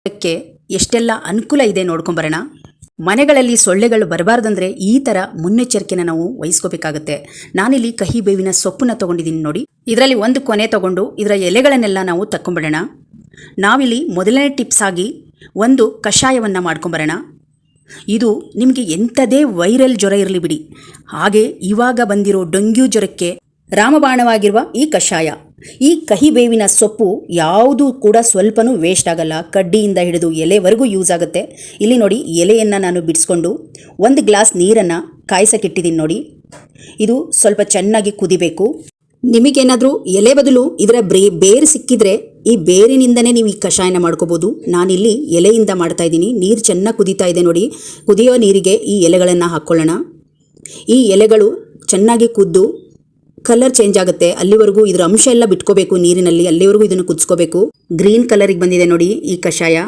ಕ್ಕೆ ಎಷ್ಟೆಲ್ಲ ಅನುಕೂಲ ಇದೆ ನೋಡ್ಕೊಂಬರೋಣ. ಮನೆಗಳಲ್ಲಿ ಸೊಳ್ಳೆಗಳು ಬರಬಾರ್ದಂದ್ರೆ ಈ ಥರ ಮುನ್ನೆಚ್ಚರಿಕೆನ ನಾವು ವಹಿಸ್ಕೋಬೇಕಾಗುತ್ತೆ. ನಾನಿಲ್ಲಿ ಕಹಿ ಬೇವಿನ ಸೊಪ್ಪನ್ನ ತೊಗೊಂಡಿದ್ದೀನಿ ನೋಡಿ. ಇದರಲ್ಲಿ ಒಂದು ಕೊನೆ ತೊಗೊಂಡು ಇದರ ಎಲೆಗಳನ್ನೆಲ್ಲ ನಾವು ತಕ್ಕೊಂಬಿಡೋಣ. ನಾವಿಲ್ಲಿ ಮೊದಲನೇ ಟಿಪ್ಸ್ ಆಗಿ ಒಂದು ಕಷಾಯವನ್ನು ಮಾಡ್ಕೊಂಬರೋಣ. ಇದು ನಿಮಗೆ ಎಂಥದೇ ವೈರಲ್ ಜ್ವರ ಇರಲಿ ಬಿಡಿ, ಹಾಗೆ ಇವಾಗ ಬಂದಿರೋ ಡೆಂಗ್ಯೂ ಜ್ವರಕ್ಕೆ ರಾಮಬಾಣವಾಗಿರುವ ಈ ಕಷಾಯ, ಈ ಕಹಿ ಬೇವಿನ ಸೊಪ್ಪು ಯಾವುದೂ ಕೂಡ ಸ್ವಲ್ಪನೂ ವೇಸ್ಟ್ ಆಗಲ್ಲ. ಕಡ್ಡಿಯಿಂದ ಹಿಡಿದು ಎಲೆವರೆಗೂ ಯೂಸ್ ಆಗುತ್ತೆ. ಇಲ್ಲಿ ನೋಡಿ, ಎಲೆಯನ್ನು ನಾನು ಬಿಡಿಸ್ಕೊಂಡು ಒಂದು ಗ್ಲಾಸ್ ನೀರನ್ನು ಕಾಯಿಸಕ್ಕಿಟ್ಟಿದ್ದೀನಿ ನೋಡಿ. ಇದು ಸ್ವಲ್ಪ ಚೆನ್ನಾಗಿ ಕುದಿಬೇಕು. ನಿಮಗೇನಾದರೂ ಎಲೆ ಬದಲು ಇದರ ಬೇರು ಸಿಕ್ಕಿದ್ರೆ ಈ ಬೇರಿನಿಂದನೇ ನೀವು ಈ ಕಷಾಯನ ಮಾಡ್ಕೋಬೋದು. ನಾನಿಲ್ಲಿ ಎಲೆಯಿಂದ ಮಾಡ್ತಾ ಇದ್ದೀನಿ. ನೀರು ಚೆನ್ನಾಗಿ ಕುದೀತಾ ಇದೆ ನೋಡಿ. ಕುದಿಯೋ ನೀರಿಗೆ ಈ ಎಲೆಗಳನ್ನು ಹಾಕ್ಕೊಳ್ಳೋಣ. ಈ ಎಲೆಗಳು ಚೆನ್ನಾಗಿ ಕುದ್ದು ಕಲರ್ ಚೇಂಜ್ ಆಗುತ್ತೆ. ಅಲ್ಲಿವರೆಗೂ ಇದರ ಅಂಶ ಎಲ್ಲ ಬಿಟ್ಕೋಬೇಕು ನೀರಿನಲ್ಲಿ, ಅಲ್ಲಿವರೆಗೂ ಇದನ್ನು ಕುದಿಸ್ಕೋಬೇಕು. ಗ್ರೀನ್ ಕಲರಿಗೆ ಬಂದಿದೆ ನೋಡಿ ಈ ಕಷಾಯ.